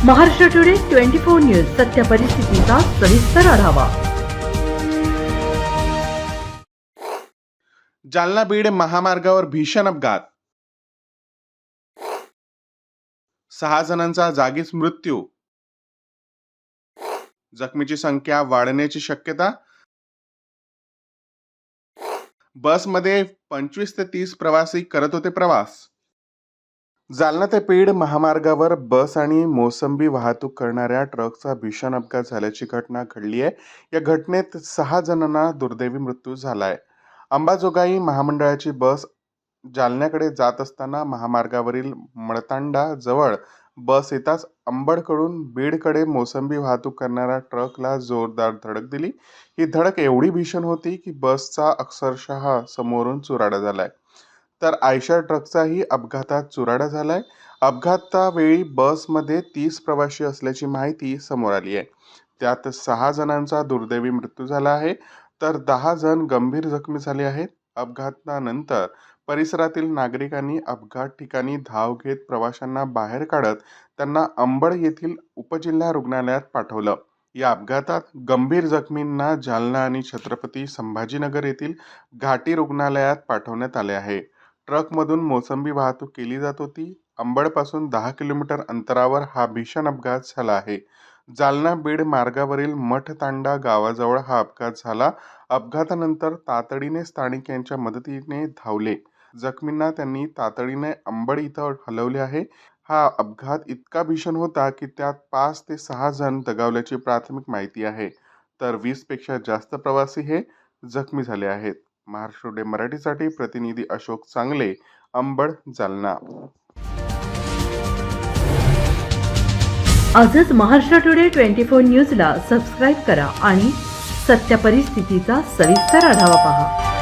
Maharashtra today 24 news सत्य परिस्थितीचा सविस्तर आढावा। जालना बीड महामार्गावर भीषण अपघात, 6 जणांचा जागीच मृत्यू, जखमीची संख्या वाढण्याची शक्यता। बसमध्ये 25 ते 30 प्रवासी करत होते प्रवास। जालना ते बीड महामार्गावर बस आणि मोसंबी वाहतूक करणाऱ्या ट्रकचा भीषण अपघात झाल्याची घटना घडली आहे। या घटनेत 6 जणांना दुर्दैवी मृत्यू झालाय। अंबाजोगाई महामंडळाची बस जालन्याकडे जात असताना महामार्गावरील मळतांडा जवळ बस येताच अंबडकडून बीडकडे मोसंबी वाहतूक करणाऱ्या ट्रकला जोरदार धडक दिली। ही धडक एवढी भीषण होती की बसचा अक्षरशः समोरून चुराडा झालाय, तर आयशर ट्रकचाही अपघातात चुराडा झालाय। अपघातावेळी बसमध्ये 30 प्रवासी असल्याची माहिती समोर आली आहे। त्यात 6 जणांचा दुर्दैवी मृत्यू झाला आहे, तर 10 जण गंभीर जखमी झाले आहेत। अपघातानंतर परिसरातील नागरिकांनी अपघात ठिकाणी धाव घेत प्रवाशांना बाहेर काढत त्यांना अंबड येथील उपजिल्हा रुग्णालयात पाठवलं। या अपघातात गंभीर जखमींना जालना आणि छत्रपती संभाजीनगर येथील घाटी रुग्णालयात पाठवण्यात आले आहे। ट्रकमधून मोसंबी वाहतूक केली जात होती। अंबडपासून 10 किलोमीटर अंतरावर हा भीषण अपघात झाला आहे। जालना बीड मार्गावरील मठतांडा गावाजवळ हा अपघात झाला। अपघातानंतर तातडीने स्थानिक यांच्या मदतीने धावले। जखमींना त्यांनी तातडीने अंबड इथं हलवले आहे। हा अपघात इतका भीषण होता की त्यात 5 ते 6 जण दगावल्याची प्राथमिक माहिती आहे, तर 20 पेक्षा जास्त प्रवासी हे जखमी झाले आहेत। महाराष्ट्र टुडे मराठीसाठी प्रतिनिधी अशोक चांगले, अंबड, जालना। आजच महाराष्ट्र टुडे 24 न्यूजला सबस्क्राईब करा आणि सत्य परिस्थितीचा सविस्तर आढावा पहा।